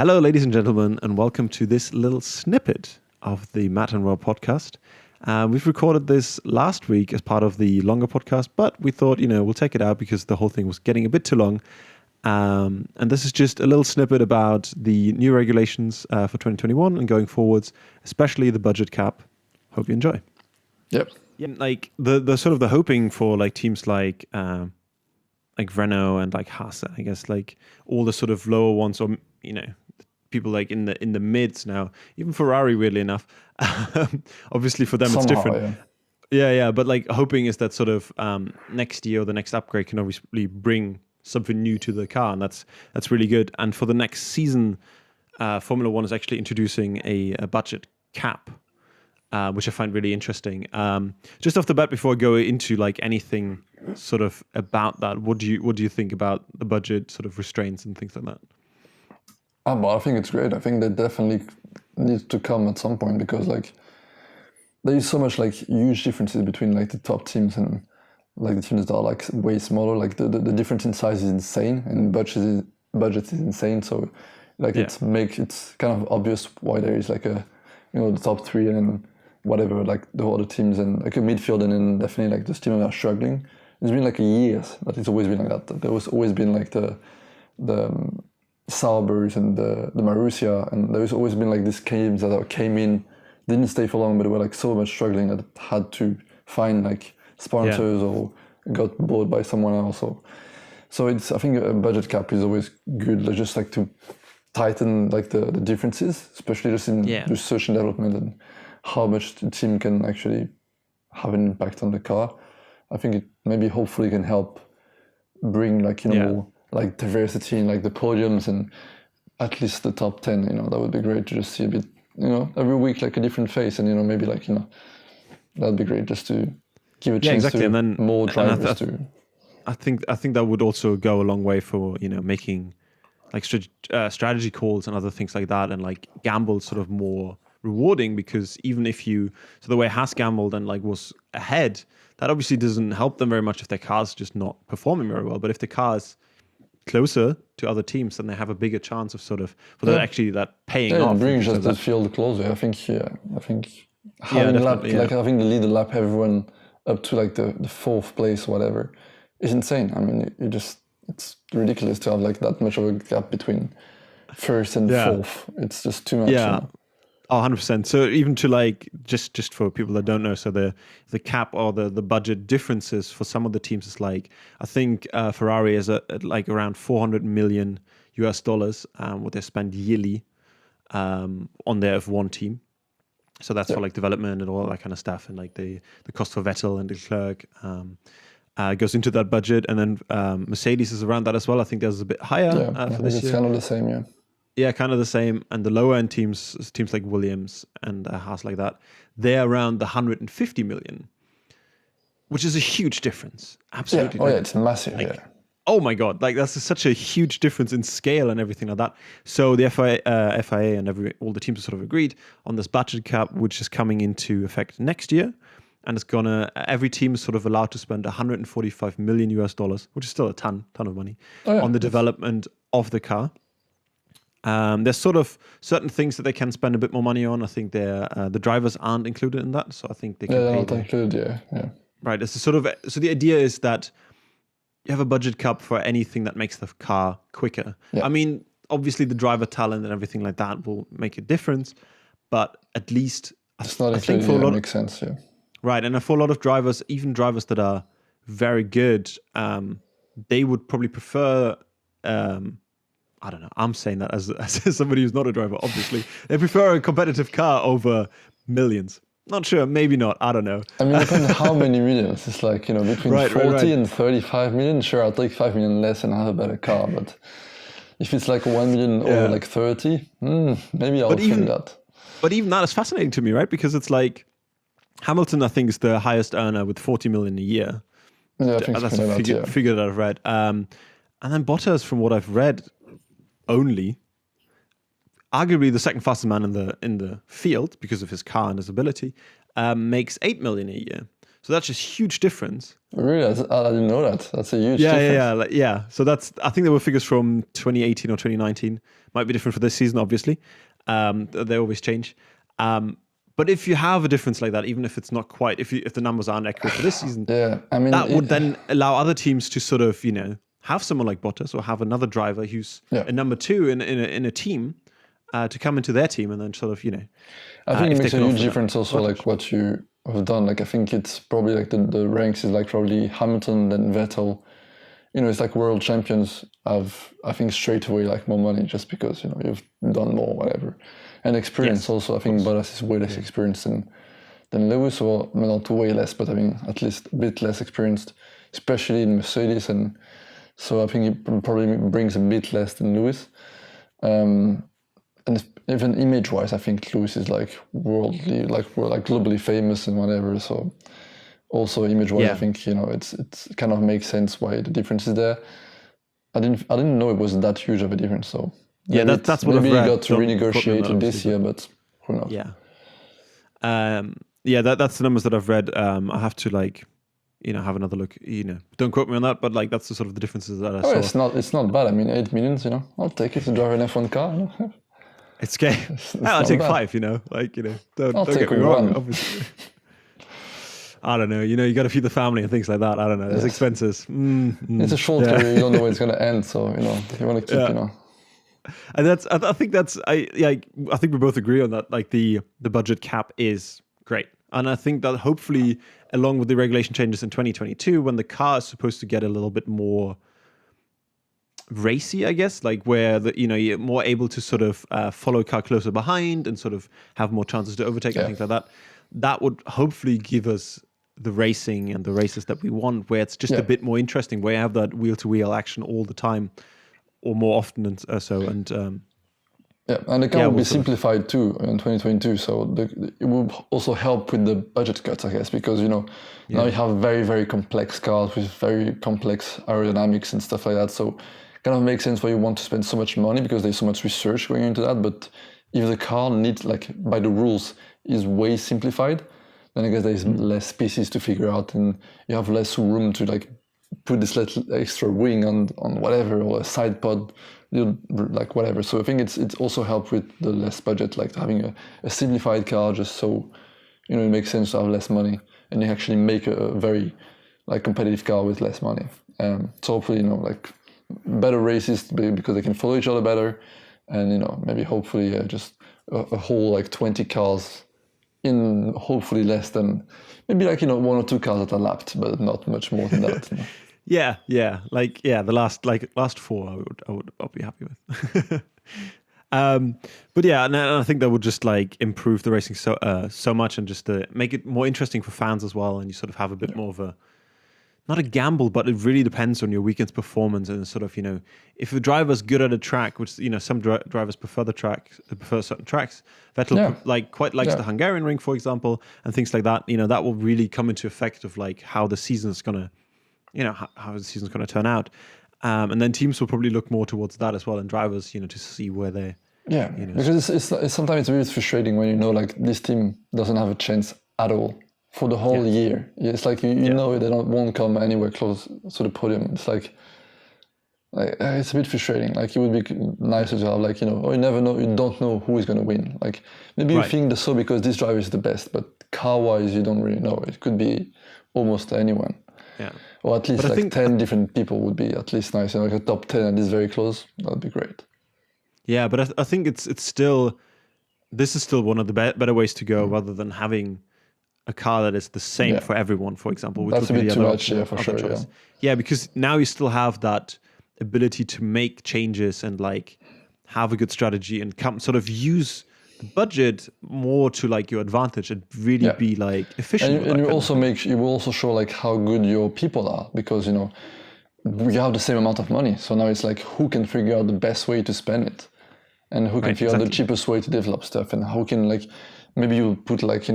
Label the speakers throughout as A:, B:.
A: Hello, ladies and gentlemen, and welcome to this little snippet of the Matt and Rob podcast. We've recorded this last week as part of the longer podcast, but we thought, we'll take it out because the whole thing was getting a bit too long. And this is just a little snippet about the new regulations for 2021 and going forwards, especially the budget cap. Hope you enjoy.
B: Yep.
A: Yeah, like the sort of the hoping for like teams like Renault and like Haas, I guess, like all the sort of lower ones, or people like in the mids now, even Ferrari, weirdly enough. Obviously for them it's different. Yeah, but like hoping is that sort of next year or the next upgrade can obviously bring something new to the car, and that's really good. And for the next season, Formula One is actually introducing a budget cap, which I find really interesting. Just off the bat, before I go into like anything sort of about that, what do you think about the budget sort of restraints and things like that?
B: But I think it's great. I think that definitely needs to come at some point, because like there is so much like huge differences between like the top teams and like the teams that are like way smaller. Like the difference in size is insane, and budget is insane. So like it's kind of obvious why there is like the top three and whatever, like the other teams, and like a midfield, and then definitely like the teams that are struggling. It's been like years that it's always been like that. There was always been like the Saubers and the Marussia, and there's always been like these teams that came in, didn't stay for long, but they were like so much struggling that had to find like sponsors or got bought by someone else. So I think a budget cap is always good, just like to tighten like the differences, especially just in research and development and how much the team can actually have an impact on the car. I think it maybe hopefully can help bring like more like diversity in like the podiums, and at least the top 10, that would be great to just see a bit, every week like a different face, and that'd be great just to give a chance to
A: and then,
B: more drivers
A: I think that would also go a long way for making like strategy calls and other things like that, and like gambles sort of more rewarding, because even if the way Haas gambled and like was ahead, that obviously doesn't help them very much if their car's just not performing very well. But if the car's closer to other teams, then they have a bigger chance of that paying off.
B: It brings just the field closer. I think having lap, like having the lead lap everyone up to like the fourth place, whatever, is insane. I mean, it's ridiculous to have like that much of a gap between first and fourth. It's just too much.
A: Yeah. 100%. So even to like just for people that don't know, so the cap or the budget differences for some of the teams is like, I think Ferrari is at like around $400 million what they spend yearly on their F1 team. So that's for like development and all that kind of stuff, and like the cost for Vettel and Leclerc goes into that budget, and then Mercedes is around that as well. I think there's a bit higher for this year.
B: It's kind of the same, yeah.
A: Yeah, kind of the same. And the lower end teams like Williams and Haas like that, they're around the 150 million, which is a huge difference. Absolutely.
B: Yeah, it's massive.
A: Oh my God, like that's such a huge difference in scale and everything like that. So the FIA and all the teams have sort of agreed on this budget cap, which is coming into effect next year. And it's every team is sort of allowed to spend $145 million, which is still a ton of money, on the development of the car. There's sort of certain things that they can spend a bit more money on. I think the drivers aren't included in that, so I think they can.
B: They're not included. Yeah.
A: Right. It's so the idea is that you have a budget cap for anything that makes the car quicker. Yeah. I mean, obviously the driver talent and everything like that will make a difference, but at least
B: it's not included. I think that makes sense. Yeah.
A: Right, and for a lot of drivers, even drivers that are very good, they would probably prefer. I don't know. I'm saying that as somebody who's not a driver, obviously. They prefer a competitive car over millions. Not sure. Maybe not. I don't know.
B: I mean, it depends how many millions. It's like, between 40 and 35 million. Sure, I'll take 5 million less and have a better car. But if it's like 1 million or like 30, maybe I'll think that.
A: But even that is fascinating to me, right? Because it's like Hamilton, I think, is the highest earner with 40 million a year.
B: Yeah, I think that's
A: a figure that I've read. And then Bottas, from what I've read, only arguably the second fastest man in the field because of his car and his ability, makes $8 million a year. So that's just huge difference.
B: Really, I didn't know that. That's a huge difference.
A: So I think there were figures from 2018 or 2019. Might be different for this season, obviously. They always change. But if you have a difference like that, even if it's not quite, if the numbers aren't accurate for this season,
B: I mean,
A: that would then allow other teams to sort of, have someone like Bottas or have another driver who's a number two in a team to come into their team and then sort of,
B: I think it makes a huge difference also, like what you have done. Like I think it's probably like the ranks is like probably Hamilton, then Vettel. It's like world champions have, I think, straight away like more money just because, you've done more, whatever. And experience also, I think Bottas is way less experienced than Lewis, or not way less, but I mean at least a bit less experienced, especially in Mercedes. And so I think he probably brings a bit less than Lewis. And even image-wise, I think Lewis is like worldly, like globally famous and whatever. So also image-wise, I think it's kind of makes sense why the difference is there. I didn't know it was that huge of a difference. So
A: that's what I've read.
B: Maybe he got to renegotiate it this year, but who knows?
A: That's the numbers that I've read. I have to have another look. Don't quote me on that, but like that's the sort of the differences that I saw.
B: It's not bad. I mean, 8 millions. I'll take it to drive an F1 car.
A: It's okay. I'll take 5. Don't get me wrong. Obviously. I don't know. You got to feed the family and things like that. I don't know. There's expenses.
B: It's a short career. You don't know when it's going to end. So if you want to keep,
A: And I think we both agree on that. Like the budget cap is great, and I think that hopefully, along with the regulation changes in 2022, when the car is supposed to get a little bit more racy, I guess, like where you're more able to sort of follow a car closer behind and sort of have more chances to overtake and things like that. That would hopefully give us the racing and the races that we want, where it's just a bit more interesting, where you have that wheel-to-wheel action all the time, or more often and so. And
B: and the car will be simplified too in 2022. So it will also help with the budget cuts, I guess, because now you have very, very complex cars with very complex aerodynamics and stuff like that. So it kind of makes sense why you want to spend so much money, because there's so much research going into that. But if the car needs, like by the rules, is way simplified, then I guess there's less pieces to figure out, and you have less room to like put this little extra wing on whatever, or a side pod, like whatever. So I think it's also helped with the less budget, like having a simplified car, just so it makes sense to have less money and you actually make a very like competitive car with less money. So hopefully like better races because they can follow each other better, and maybe hopefully just a whole like 20 cars in hopefully less than maybe like 1 or 2 cars that are lapped, but not much more than that.
A: The last 4 I'll be happy with. But and I think that would just like improve the racing so much, and just to make it more interesting for fans as well, and you sort of have a bit more of a, not a gamble, but it really depends on your weekend's performance, and sort of if the driver's good at a track, which some drivers prefer certain tracks. Vettel quite likes the Hungarian ring, for example, and things like that. That will really come into effect of like how the season's gonna, how the season's gonna turn out, and then teams will probably look more towards that as well, and drivers, to see where they.
B: Because it's sometimes it's really frustrating when like this team doesn't have a chance at all for the whole year. It's like you know they won't come anywhere close to the podium. It's like it's a bit frustrating. Like it would be nicer to have you never know, you don't know who is going to win. Like maybe you think so because this driver is the best, but car-wise you don't really know. It could be almost anyone.
A: Yeah.
B: Or at least 10 different people would be at least nice. Like a top 10 and is very close. That would be great.
A: Yeah, but I think this is still one of the better ways to go, rather than having a car that is the same for everyone, for example. Which
B: that's a bit too much, for sure.
A: Yeah, because now you still have that ability to make changes and like have a good strategy and sort of use the budget more to like your advantage and really be like efficient.
B: And you will also show like how good your people are, because we have the same amount of money. So now it's like who can figure out the best way to spend it, and who can figure out the cheapest way to develop stuff, and how can like maybe you put like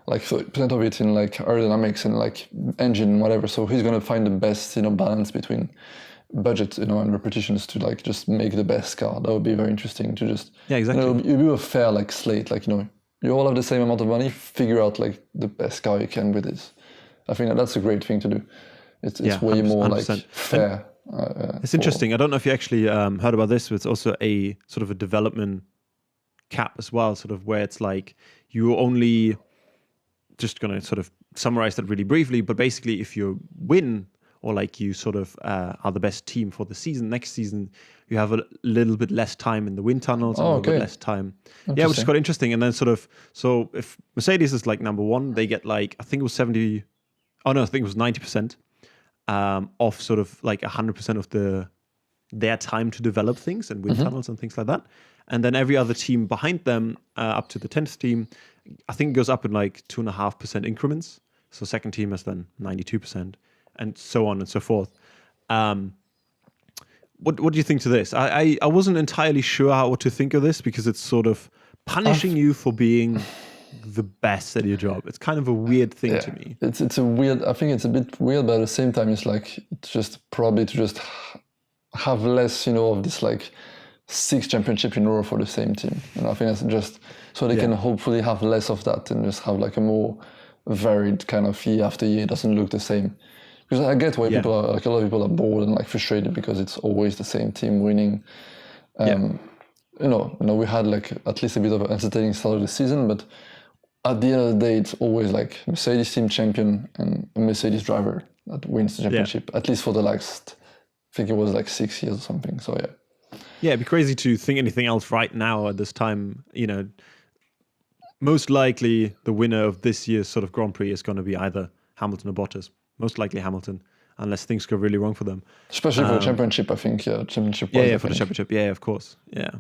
B: like 30% of it in like aerodynamics and like engine, whatever. So he's gonna find the best balance between budget and repetitions to like just make the best car. That would be very interesting to just
A: you
B: do a fair like slate, like you all have the same amount of money, figure out like the best car you can with this. I think that's a great thing to do. It's
A: Yeah,
B: way more
A: 100%.
B: like fair.
A: It's interesting. I don't know if you actually heard about this, but it's also a sort of a development cap as well, sort of where it's like you only just going to sort of summarize that really briefly, but basically if you win or like you sort of are the best team for the season, next season, you have a little bit less time in the wind tunnels and a little bit less time. Yeah, which is quite interesting. And then sort of, so if Mercedes is like number one, they get like, I think it was 70, oh no, I think it was 90% off sort of like 100% of their time to develop things and wind tunnels and things like that. And then every other team behind them, up to the 10th team, I think it goes up in like 2.5% increments. So second team is then 92%, and so on and so forth. What do you think to this? I wasn't entirely sure what to think of this, because it's sort of punishing you for being the best at your job. It's kind of a weird thing to me.
B: It's a weird. I think it's a bit weird, but at the same time, it's like it's just probably to just have less, of this like 6 championships in a row for the same team. And I think that's just so they can hopefully have less of that and just have like a more varied kind of year after year. It doesn't look the same. Because I get why people are, like a lot of people are bored and like frustrated because it's always the same team winning. We had like at least a bit of an entertaining start of the season, but at the end of the day, it's always like Mercedes team champion and a Mercedes driver that wins the championship, at least for the last, I think it was like 6 years or something. So
A: yeah, it'd be crazy to think anything else right now at this time. Most likely the winner of this year's sort of Grand Prix is going to be either Hamilton or Bottas. Most likely Hamilton, unless things go really wrong for them.
B: Especially for the championship, I think. Championship.
A: Yeah, for the championship. Yeah, of course. Yeah.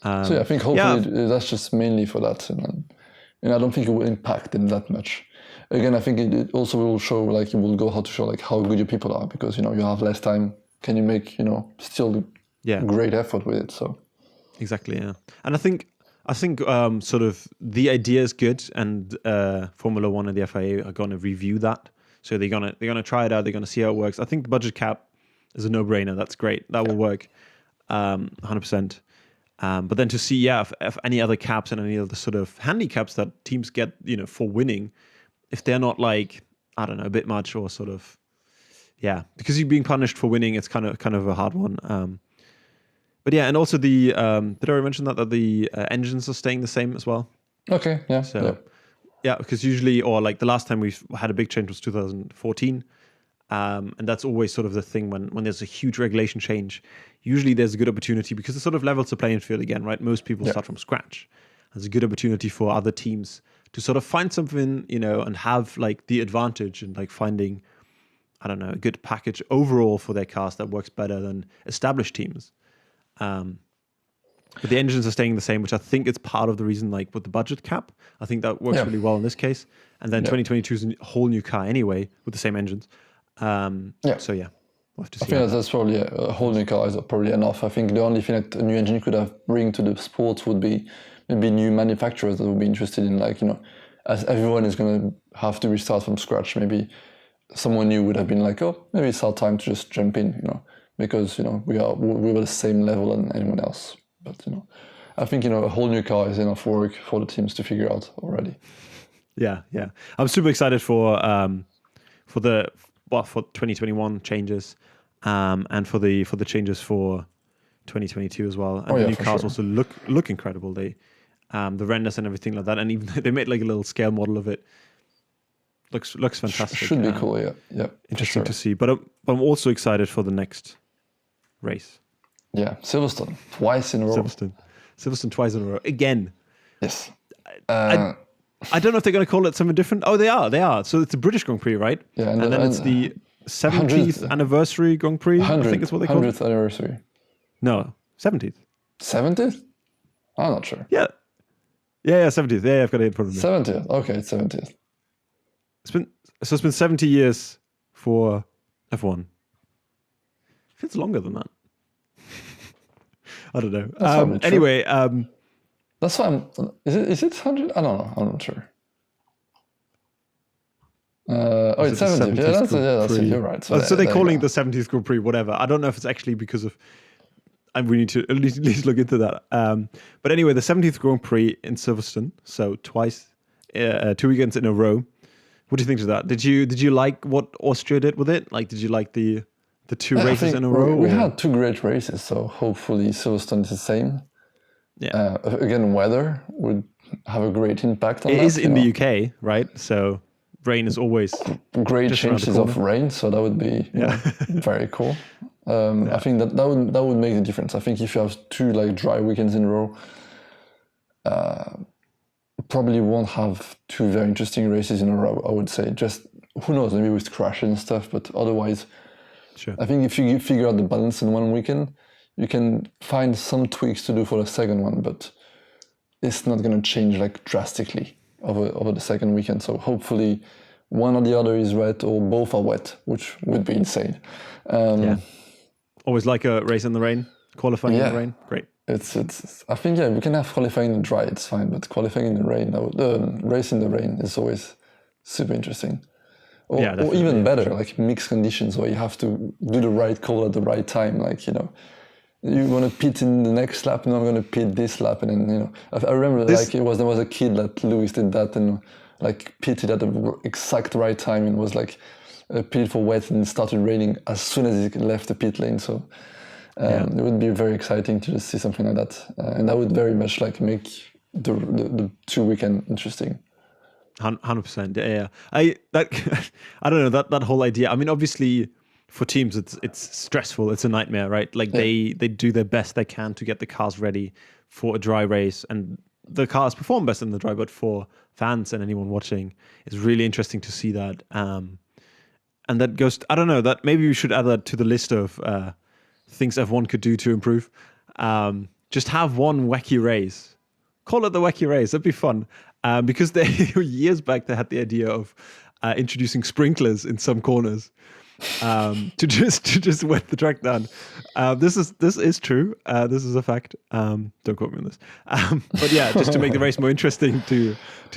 B: I think hopefully that's just mainly for that. And I don't think it will impact them that much. Again, I think it also will show, like, it will go how to show, like, how good your people are, because, you have less time. Can you make, still great effort with it? So
A: exactly, yeah. And I think sort of the idea is good, and Formula One and the FIA are going to review that. So they're gonna try it out. They're gonna see how it works. I think the budget cap is a no-brainer. That's great. That will work, 100%. But then to see, if any other caps and any other sort of handicaps that teams get, for winning, if they're not like, I don't know, a bit much, or sort of, because you're being punished for winning, it's kind of a hard one. But yeah, and also the did I already mention that the engines are staying the same as well?
B: Okay, yeah.
A: So because usually, or like the last time we had a big change was 2014. And that's always sort of the thing when there's a huge regulation change. Usually there's a good opportunity, because it sort of levels the playing field again, right? Most people start from scratch. There's a good opportunity for other teams to sort of find something, and have like the advantage and like finding, I don't know, a good package overall for their cars that works better than established teams. But the engines are staying the same, which I think is part of the reason, like with the budget cap. I think that works really well in this case. And then 2022 is a whole new car anyway with the same engines. So we'll have to see.
B: I think that's probably a whole new car is probably enough. I think the only thing that a new engine could have bring to the sports would be maybe new manufacturers that would be interested in, like, as everyone is going to have to restart from scratch, maybe someone new would have been like, oh, maybe it's our time to just jump in, because, we were the same level as anyone else. But, I think, a whole new car is enough work for the teams to figure out already.
A: Yeah. I'm super excited for 2021 changes, and for the changes for 2022 as well. And the new cars also look incredible. They, the renders and everything like that, and even they made like a little scale model of it. Looks fantastic.
B: Should be cool, yeah.
A: Interesting to see. But I'm also excited for the next race.
B: Yeah, Silverstone twice in a row.
A: Silverstone twice in a row again.
B: Yes.
A: I don't know if they're going to call it something different. Oh, they are. So it's the British Grand Prix, right?
B: Yeah,
A: and then it's the 70th anniversary Grand Prix. I think it's what they call it.
B: 100th anniversary.
A: No, 70th.
B: 70th? I'm not sure.
A: Yeah, 70th. Yeah, I've got it in front of me.
B: 70th. Okay, it's 70th.
A: It's been 70 years for F1. If it's longer than that. I don't know. Anyway,
B: that's why is it 100? I don't know. I'm not sure. It's 70th. That's it. You're right.
A: So they're calling it the 70th Grand Prix, whatever. I don't know if it's actually because of. And we need to at least look into that. But anyway, the 70th Grand Prix in Silverstone, so twice, 2 weekends in a row, What do you think of that? Did you like what Austria did with it? Like, did you like the two
B: I
A: races
B: think
A: in a row?
B: we
A: or-
B: had two great races, so hopefully Silverstone is the same.
A: Yeah,
B: Again, weather would have a great impact on
A: it
B: that.
A: is in
B: you
A: the UK, right? So rain is always
B: know. Great
A: just around the
B: chances of rain, so that would be very cool. I think that would make the difference. I think if you have two like dry weekends in a row, probably won't have two very interesting races in a row. I would say. Just who knows, maybe with crashes and stuff, but otherwise.
A: sure.
B: I think if you figure out the balance in one weekend, you can find some tweaks to do for the second one, but it's not going to change like drastically over the second weekend. So hopefully one or the other is wet or both are wet, which would be insane.
A: Always like a race in the rain, qualifying in the rain. Great.
B: It's. I think we can have qualifying in the dry, it's fine, but qualifying in the rain, race in the rain is always super interesting. Or even better, like mixed conditions where you have to do the right call at the right time. Like, you want to pit in the next lap, no, I'm going to pit this lap. And then, I remember there was a kid that Lewis did that and like pitted at the exact right time and was like pitted for wet and started raining as soon as he left the pit lane. So it would be very exciting to just see something like that. And that would very much like make the 2 weekend interesting.
A: 100%. Yeah. I don't know that whole idea. I mean, obviously, for teams, it's stressful. It's a nightmare, right? Like they do their best they can to get the cars ready for a dry race, and the cars perform best in the dry. But for fans and anyone watching, it's really interesting to see that. And that goes. I don't know. That maybe we should add that to the list of things F1 could do to improve. Just have one wacky race. Call it the wacky race. That'd be fun. Because years back they had the idea of introducing sprinklers in some corners to just wet the track down. This is true. This is a fact. Don't quote me on this. But yeah, just to make the race more interesting to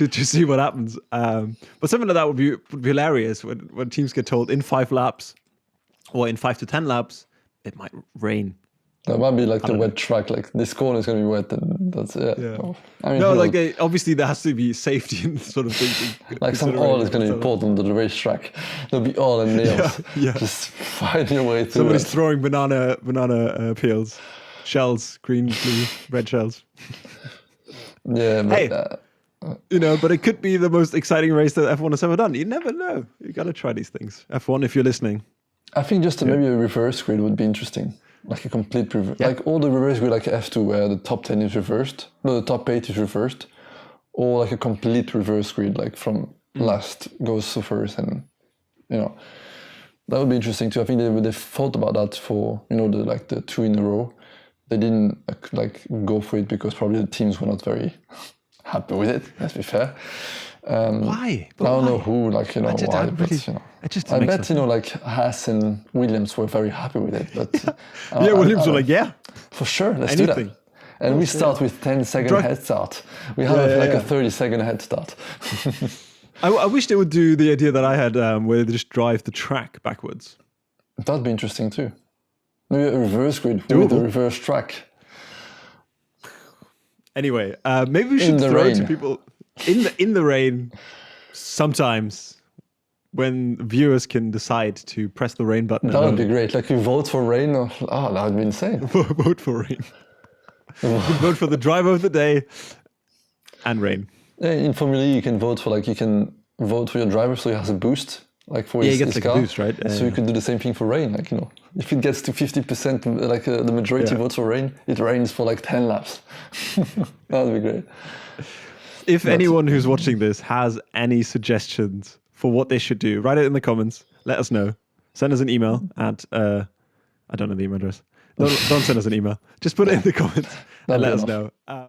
A: see what happens. But something like that would be hilarious when teams get told in 5 laps or in 5 to 10 laps it might rain.
B: That might be like the wet track. Like this corner is going to be wet, and that's it.
A: Yeah.
B: Oh, I mean,
A: no, like obviously there has to be safety and sort of things.
B: like some oil is going to be poured onto the racetrack. There'll be oil and nails.
A: Yeah.
B: Just find your way through.
A: Somebody's throwing banana peels, shells, green, blue, red shells.
B: Yeah, but,
A: but it could be the most exciting race that F1 has ever done. You never know. You got to try these things. F1, if you're listening.
B: I think just maybe a reverse grid would be interesting. Like a complete reverse, like all the reverse grid, like F2, where the top 10 is reversed, no, the top 8 is reversed, or like a complete reverse grid, like from last goes to first, and that would be interesting too. I think they thought about that for the 2 in a row. They didn't go for it because probably the teams were not very happy with it. Let's be fair.
A: Why?
B: I don't know who, why, but I bet Haas and Williams were very happy with it. But
A: Williams were like,
B: for sure, let's do that. And we start with 10-second head start. We have a 30-second head start.
A: I wish they would do the idea that I had, where they just drive the track backwards.
B: That'd be interesting too. Maybe a reverse grid with a reverse track.
A: Anyway, maybe we should throw to people in the rain sometimes when viewers can decide to press the rain button.
B: That would be great. Like you vote for rain, that would be insane.
A: Vote for rain. You can vote for the driver of the day and rain.
B: Yeah, in Formula E, you can vote for your driver so he has a boost. Like for his car.
A: A boost, right?
B: So you could do the same thing for rain. If it gets to 50%, the majority votes for rain, it rains for 10 laps. That would be great.
A: If anyone who's watching this has any suggestions for what they should do, write it in the comments. Let us know. Send us an email at I don't know the email address. Don't send us an email. Just put it in the comments and let us know.